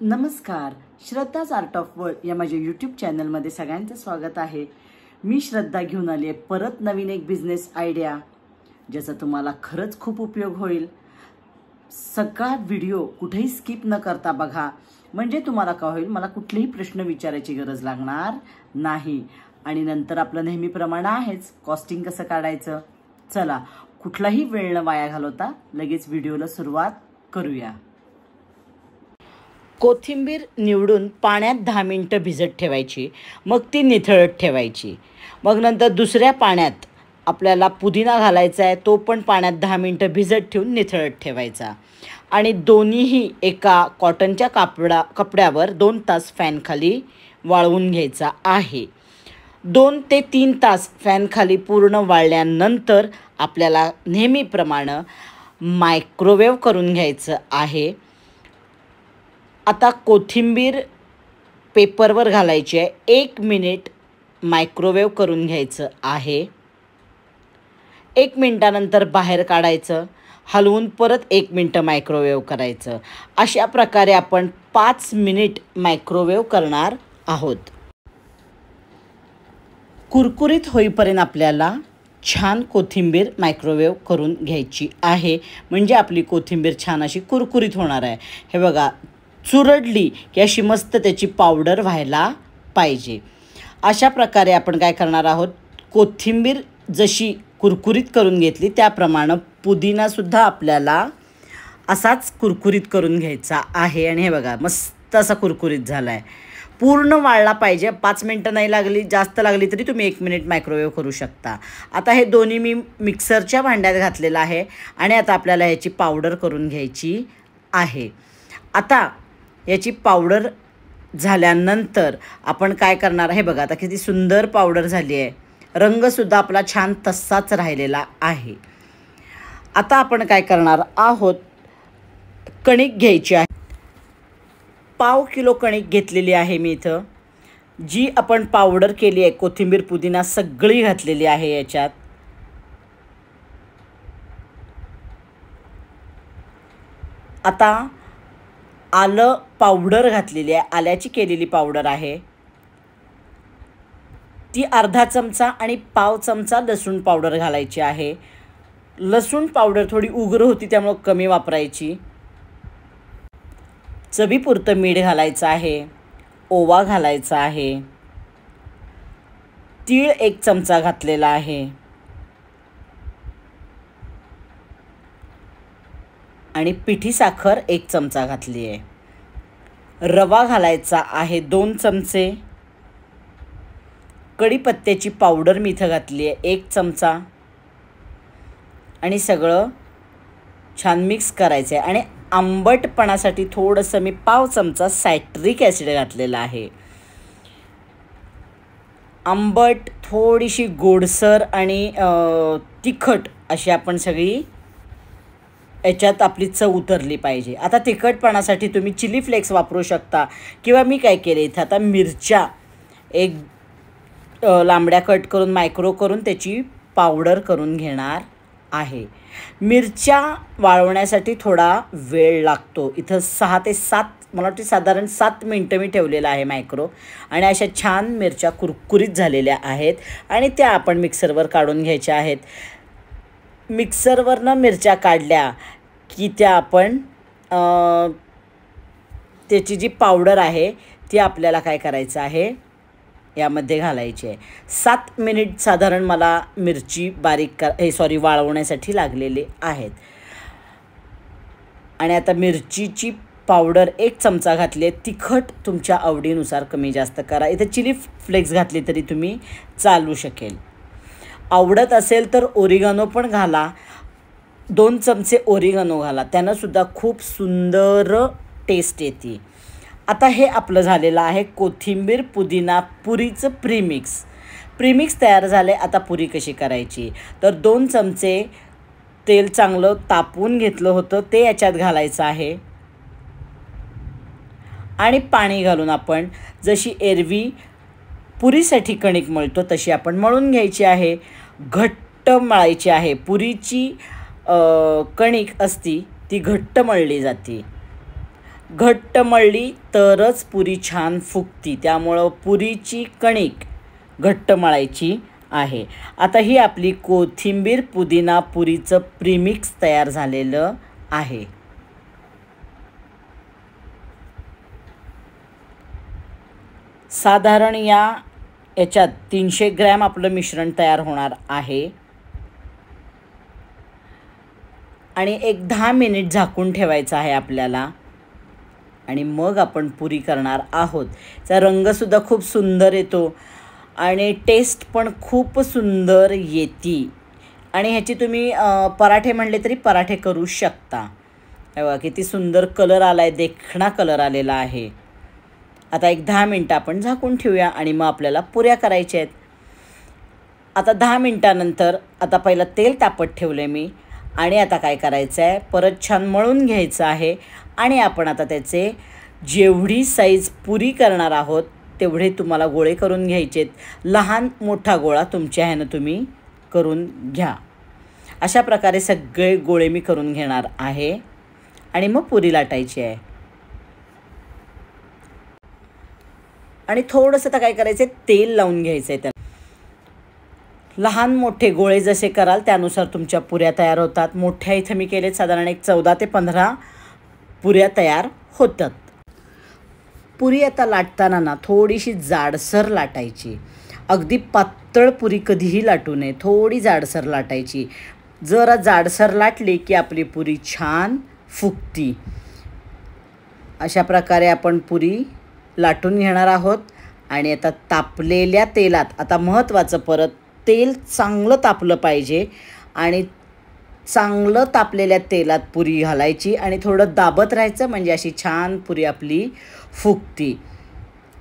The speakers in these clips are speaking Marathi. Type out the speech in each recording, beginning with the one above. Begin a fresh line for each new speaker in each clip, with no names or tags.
नमस्कार, श्रद्धाज आर्ट ऑफ वर्ल्ड या माझ्या यूट्यूब चॅनलमध्ये सगळ्यांचं स्वागत आहे। मी श्रद्धा घेऊन आली आहे परत नवीन एक बिझनेस आयडिया ज्याचा तुम्हाला खरंच खूप उपयोग होईल। सगळा व्हिडिओ कुठेही स्किप न करता बघा, म्हणजे तुम्हाला काय होईल, मला कुठलेही प्रश्न विचारायची गरज लागणार नाही। आणि नंतर आपलं नेहमीप्रमाणे आहेच कॉस्टिंग कसं काढायचं। चला, कुठलाही वेळ न वाया घालवता लगेच व्हिडिओला सुरुवात करूया। कोथिंबीर निवडून पाण्यात 10 मिनिटं भिजत ठेवायची, मग ती निथळत ठेवायची। मग नंतर दुसऱ्या पाण्यात आपल्याला पुदिना घालायचा आहे, तो पण पाण्यात 10 मिनिटं भिजत ठेवून निथळत ठेवायचा। आणि दोन्हीही एका कॉटनच्या कपड्यावर 2 तास फॅनखाली वाळवून घ्यायचा आहे। 2 ते 3 तास फॅनखाली पूर्ण वाळल्यानंतर आपल्याला नेहमीप्रमाणे मायक्रोवेव्ह करून घ्यायचं आहे। आता कोथिंबीर पेपरवर घालायची आहे, 1 मिनिट मायक्रोवेव्ह करून घ्यायचं आहे। 1 मिनिटानंतर बाहेर काढायचं, हलवून परत 1 मिनिट मायक्रोवेव्ह करायचं। अशा प्रकारे आपण 5 मिनिट मायक्रोवेव्ह करणार आहोत। कुरकुरीत होईपर्यंत आपल्याला छान कोथिंबीर मायक्रोवेव्ह करून घ्यायची आहे, म्हणजे आपली कोथिंबीर छान अशी कुरकुरीत होणार आहे। हे बघा, चुरडली की अशी मस्त त्याची पावडर व्हायला पाहिजे। अशा प्रकारे आपण काय करणार आहोत, कोथिंबीर जशी कुरकुरीत करून घेतली त्याप्रमाणे पुदिनासुद्धा आपल्याला असाच कुरकुरीत करून घ्यायचा आहे। आणि हे बघा, मस्त असा कुरकुरीत झाला आहे, पूर्ण वाळला पाहिजे। 5 मिनिटं नाही लागली, जास्त लागली तरी तुम्ही 1 मिनिट मायक्रोवेव्ह करू शकता। आता हे दोन्ही मी मिक्सरच्या भांड्यात घातलेलं आहे आणि आता आपल्याला ह्याची पावडर करून घ्यायची आहे। आता याची पावडर झाल्यानंतर आपण काय करणार आहे, बघा आता किती सुंदर पावडर झाली आहे, रंगसुद्धा आपला छान तसाच राहिलेला आहे। आता आपण काय करणार आहोत, कणिक घ्यायची आहे। 1/2 किलो कणिक घेतलेली आहे मी इथं, जी आपण पावडर केली आहे, कोथिंबीर पुदिना सगळी घातलेली आहे याच्यात। आता आलं पावडर घातलेली आहे, आल्याची केलेली पावडर आहे ती अर्धा चमचा, आणि 1/2 चमचा लसूण पावडर घालायची आहे। लसूण पावडर थोडी उग्र होती त्यामुळे कमी वापरायची। चवीपुरतं मीठ घालायचं आहे, ओवा घालायचा आहे, तीळ 1 चमचा घातलेला आहे, आणि पिठी साखर 1 चमचा घातली आहे। रवा घालायचा आहे 2 चमचे, कढीपत्त्याची पावडर मी इथं घातली आहे 1 चमचा, आणि सगळं छान मिक्स करायचं आहे। आणि आंबटपणासाठी थोडंसं मी 1/2 चमचा सायट्रिक ॲसिड घातलेलं आहे। आंबट, थोडीशी गोडसर आणि तिखट अशी आपण सगळी याच्यात आपली चव उतरली पाहिजे। आता तिखटपणासाठी तुम्ही चिली फ्लेक्स वापरू शकता, किंवा मी काय केले इथं आता मिरच्या 1 लांबड्या कट करून मायक्रो करून त्याची पावडर करून घेणार आहे। मिरच्या वाळवण्यासाठी थोडा वेळ लागतो, इथं 6 ते 7, मला वाटते साधारण 7 मिनिटं मी ठेवलेलं आहे मायक्रो। आणि अशा छान मिरच्या कुरकुरीत झालेल्या आहेत आणि त्या आपण मिक्सरवर काढून घ्यायच्या आहेत। मिक्सरवरनं मिरच्या काढल्या की त्या आपण त्याची जी पावडर आहे ती आपल्याला काय करायचं आहे, यामध्ये घालायची आहे। 7 मिनिट साधारण मला मिरची वाळवण्यासाठी लागलेले आहेत। आणि आता मिरचीची पावडर 1 चमचा घातली आहे। तिखट तुमच्या आवडीनुसार कमी जास्त करा, इथे चिली फ्लेक्स घातली तरी तुम्ही चालू शकेल। आवडत असेल तर ओरिगानो पण घाला, 2 चमचे ओरिगानो घाला, त्यानंसुद्धा खूप सुंदर टेस्ट येते। आता हे आपलं झालेलं आहे कोथिंबीर पुदिना पुरीचं प्रीमिक्स तयार झाले। आता पुरी कशी करायची, तर 2 चमचे तेल चांगलं तापवून घेतलं होतं ते याच्यात घालायचं आहे, आणि पाणी घालून आपण जशी एरवी पुरीसाठी कणिक मळतो तशी आपण मळून घ्यायची आहे। घट्ट मळायची आहे, पुरीची कणिक असती ती घट्ट मळली जाते। घट्ट मळली तरच पुरी छान फुगती, त्यामुळं पुरीची कणिक घट्ट मळायची आहे. आता ही आपली कोथिंबीर पुदिना पुरीचं प्रीमिक्स तयार झालेलं आहे. साधारण याच्यात 300 ग्रॅम आपलं मिश्रण तयार होणार आहे आणि एक 10 मिनिट झाकून ठेवायचं आहे आपल्याला. आणि मग आपण पुरी करणार आहोत. त्याचा रंगसुद्धा खूप सुंदर येतो आणि टेस्ट पण खूप सुंदर येते. आणि ह्याची तुम्ही पराठे म्हणले तरी पराठे करू शकता. हे बघा किती सुंदर कलर आला आहे, देखणा कलर आलेला आहे. आता एक 10 मिनटं आपण झाकून ठेवूया आणि मग आपल्याला पुऱ्या करायच्या आहेत. आता 10 मिनटानंतर आता पहिलं तेल तापत ठेवलं मी आणि आता काय करायचं आहे, परत छान मळून घ्यायचं आहे. आणि आपण आता त्याचे जेवढी साईज पुरी करणार आहोत तेवढे तुम्हाला गोळे करून घ्यायचे आहेत. लहान मोठा गोळा तुमच्या ह्यानं तुम्ही करून घ्या. अशा प्रकारे सगळे गोळे मी करून घेणार आहे आणि मग पुरी लाटायची आहे. आणि थोडंसं तर काय करायचं आहे, तेल लावून घ्यायचं आहे. त्याला लहान मोठे गोळे जसे कराल त्यानुसार तुमच्या पुऱ्या तयार होतात. मोठ्या इथं मी केलेत साधारण एक 14 ते 15 पुऱ्या तयार होतात. पुरी आता लाटताना ना थोडीशी जाडसर लाटायची. अगदी पातळ पुरी कधीही लाटू नये, थोडी जाडसर लाटायची. जरा जाडसर लाटली की आपली पुरी छान फुगती. अशा प्रकारे आपण पुरी लाटून घेणार आहोत. आणि आता तापलेल्या तेलात, आता महत्त्वाचं परत, तेल चांगलं तापलं पाहिजे आणि चांगलं तापलेल्या तेलात पुरी घालायची आणि थोडं दाबत राहायचं, म्हणजे अशी छान पुरी आपली फुगती.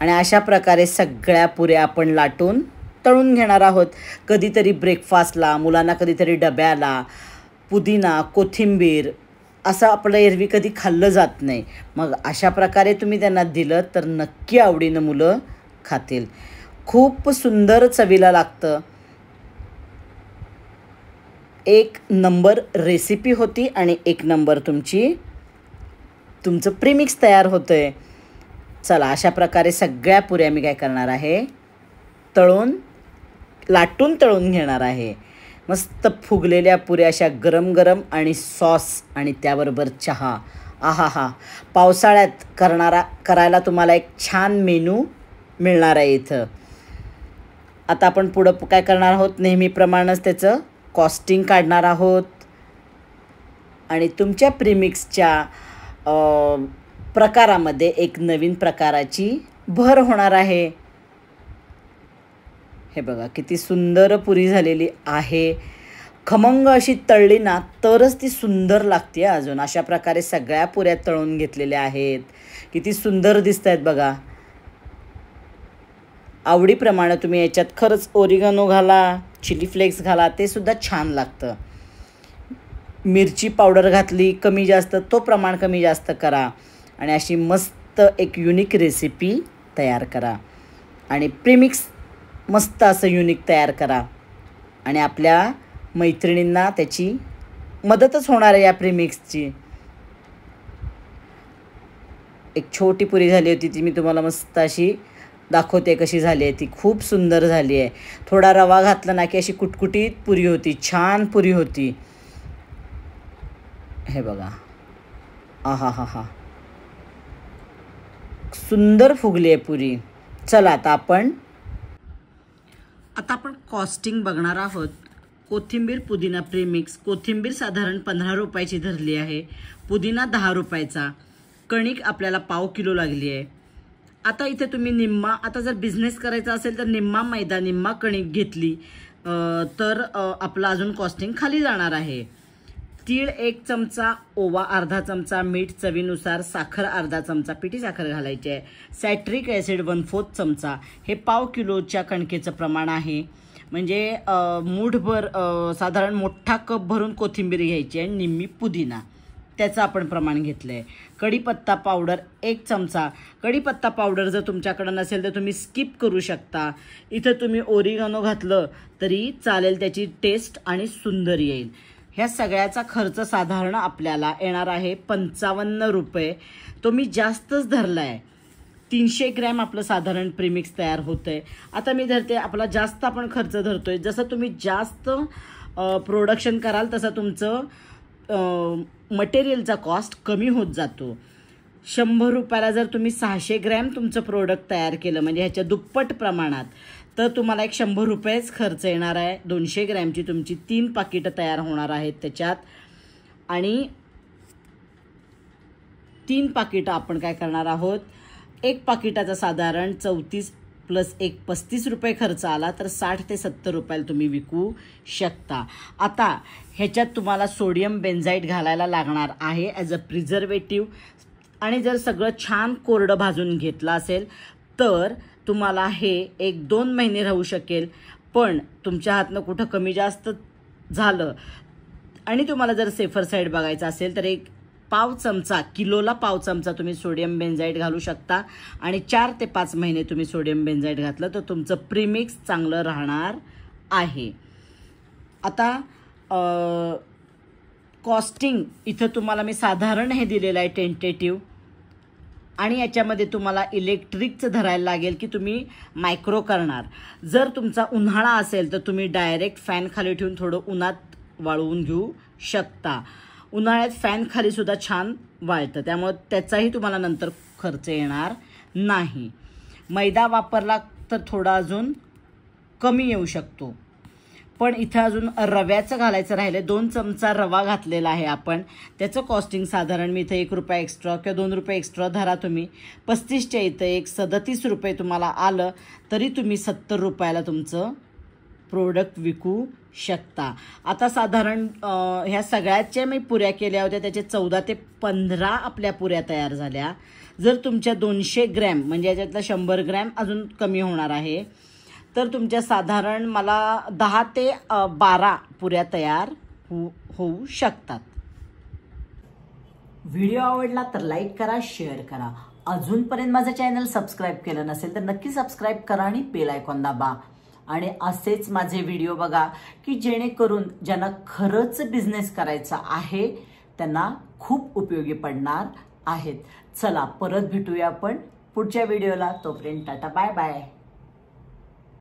आणि अशा प्रकारे सगळ्या पुऱ्या आपण लाटून तळून घेणार आहोत. कधीतरी ब्रेकफास्टला, मुलांना कधीतरी डब्याला पुदिना कोथिंबीर असं आपलं एरवी कधी खाल्लं जात नाही. मग अशा प्रकारे तुम्ही त्यांना दिलं तर नक्की आवडीनं मुलं खातील. खूप सुंदर चवीला लागतं. एक नंबर रेसिपी होती आणि एक नंबर तुमचं प्रीमिक्स तयार होतं आहे. चला, अशा प्रकारे सगळ्या पुऱ्या मी काय करणार आहे, लाटून तळून घेणार आहे. मस्त फुगलेल्या पुऱ्या अशा गरम गरम आणि सॉस आणि त्याबरोबर चहा. आहा, पावसाळ्यात करायला तुम्हाला एक छान मेनू मिळणार आहे इथं. आता आपण पुढं काय करणार आहोत, नेहमीप्रमाणेच त्याचं कॉस्टिंग काढणार आहोत आणि तुमच्या प्रीमिक्सच्या प्रकारामध्ये एक नवीन प्रकाराची भर होणार आहे. हे बघा किती सुंदर पुरी झालेली आहे. खमंग अशी तळली ना तरच ती सुंदर लागते. अजून अशा प्रकारे सगळ्या पुऱ्या तळून घेतलेल्या आहेत. किती सुंदर दिसत आहेत बघा. आवडीप्रमाणे तुम्ही याच्यात खरंच ओरिगॅनो घाला, चिली फ्लेक्स घाला, ते सुद्धा छान लागतं. मिरची पावडर घातली कमी जास्त, तो प्रमाण कमी जास्त करा आणि अशी मस्त एक युनिक रेसिपी तयार करा आणि प्रीमिक्स मस्त असं युनिक तयार करा. आणि आपल्या मैत्रिणींना त्याची मदतच होणार आहे या प्रीमिक्सची. एक छोटी पुरी झाली होती, ती मी तुम्हाला मस्त अशी दाखवते कशी झाली आहे. ती खूप सुंदर झाली आहे. थोडा रवा घातला ना की अशी कुटकुटीत पुरी होती, छान पुरी होती. हे बघा, आहा, सुंदर फुगली आहे पुरी. चला आता आपण कॉस्टिंग बघणार आहोत. कोथिंबीर पुदिना प्रीमिक्स. कोथिंबीर साधारण 15 रुपयाची धरली आहे, पुदिना 10 रुपयाचा, कणिक आपल्याला पाव किलो लागली आहे. आता इथे तुम्ही निम्मा, आता जर बिझनेस करायचा असेल तर निम्मा मैदा निम्मा कणिक घेतली तर आपलं अजून कॉस्टिंग खाली जाणार आहे. तीळ 1 चमचा, ओवा अर्धा चमचा, मीठ चवीनुसार, साखर अर्धा चमचा, पिठी साखर घालायची आहे, सायट्रिक ॲसिड 1/4 चमचा. हे पाव किलोच्या कणकेचं प्रमाण आहे. म्हणजे मूठभर साधारण मोठा कप भरून कोथिंबीर घ्यायची आहे, निम्मी पुदिना, त्याचं आपण प्रमाण घेतलं आहे. कढीपत्ता पावडर 1 चमचा. कढीपत्ता पावडर जर तुमच्याकडं नसेल तर तुम्ही स्किप करू शकता. इथं तुम्ही ओरिगॅनो घातलं तरी चालेल, त्याची टेस्ट आणि सुंदर येईल. ह्या सगळ्याचा खर्च साधारण आपल्याला येणार आहे 55 रुपये. तो मी जास्तच धरला आहे. 300 ग्रॅम आपलं साधारण प्रीमिक्स तयार होतं आहे. आता मी धरते आपला जास्त आपण खर्च धरतोय. जसं तुम्ही जास्त प्रोडक्शन कराल तसं तुमचं मटेरियलचा कॉस्ट कमी होत जातो. 100 रुपयाला जर तुम्ही 600 ग्रॅम तुमचं प्रोडक्ट तयार केलं म्हणजे ह्याच्या दुप्पट प्रमाणात, तर तुम्हाला एक 100 रुपयेच खर्च येणार आहे. 200 ग्रॅमची तुमची 3 पाकिटं तयार होणार आहेत त्याच्यात. आणि 3 पाकिटं आपण काय करणार आहोत, एक पाकिटाचा साधारण 34 + 1 35 रुपये खर्च आला तर 60 ते 70 रुपयाला तुम्ही विकू शकता. आता ह्याच्यात तुम्हाला सोडियम बेन्झाईट घालायला लागणार आहे ॲज अ प्रिझर्वेटिव्ह. आणि जर सगळं छान कोरडं भाजून घेतलं असेल तर तुम्हाला हे 1-2 महिने राहू शकेल. पण तुमच्या हातनं कुठं कमी जास्त झालं आणि तुम्हाला जर सेफर साईड बघायचं असेल तर एक पाव चमचा, किलोला पाव चमचा तुम्ही सोडियम बेन्झाईट घालू शकता. आणि 4 ते 5 महिने तुम्ही सोडियम बेन्झाईट घातलं तर तुमचं प्रीमिक्स चांगलं राहणार आहे. आता कॉस्टिंग इथं तुम्हाला मी साधारण हे दिलेलं आहे टेंटेटिव्ह. आणि याच्यामध्ये तुम्हाला इलेक्ट्रिकचं धरायला लागेल की तुम्ही मायक्रो करणार. जर तुमचा उन्हाळा असेल तर तुम्ही डायरेक्ट फॅन खाली ठेवून थोडं उन्हात वाळवून घेऊ शकता. उन्हाळ्यात फॅन खाली सुद्धा छान वाळतं, त्यामुळे त्याचाही तुम्हाला नंतर खर्च येणार नाही. मैदा वापरला तर थोडा अजून कमी येऊ शकतो. पण इथं अजून रव्याचं घालायचं राहिलं. 2 चमचा रवा घातलेला आहे आपण. त्याचं कॉस्टिंग साधारण मी इथं 1 रुपया एक्स्ट्रा किंवा 2 रुपये एक्स्ट्रा धरा तुम्ही. 35च्या इथं एक 37 रुपये तुम्हाला आलं तरी तुम्ही 70 रुपयाला तुमचं प्रोडक्ट विकू शकता. आता साधारण ह्या सगळ्याच्या मी पुऱ्या केल्या होत्या, त्याचे 14 ते 15 आपल्या पुऱ्या तयार झाल्या. जर तुमच्या 200 ग्रॅम म्हणजे याच्यातला 100 ग्रॅम अजून कमी होणार आहे तर तुमच्या साधारण मला 10 ते 12 पुऱ्या तयार होऊ शकतात.
व्हिडिओ आवडला तर लाईक करा, शेअर करा. अजूनपर्यंत माझं चॅनल सबस्क्राईब केलं नसेल तर नक्की सबस्क्राईब करा आणि बेल आयकॉन दाबा. आणि असेच माझे व्हिडिओ बघा की जेणेकरून ज्यांना खरंच बिझनेस करायचा आहे त्यांना खूप उपयोगी पडणार आहेत. चला परत भेटूया आपण पुढच्या व्हिडिओला. तोपर्यंत टाटा, बाय बाय.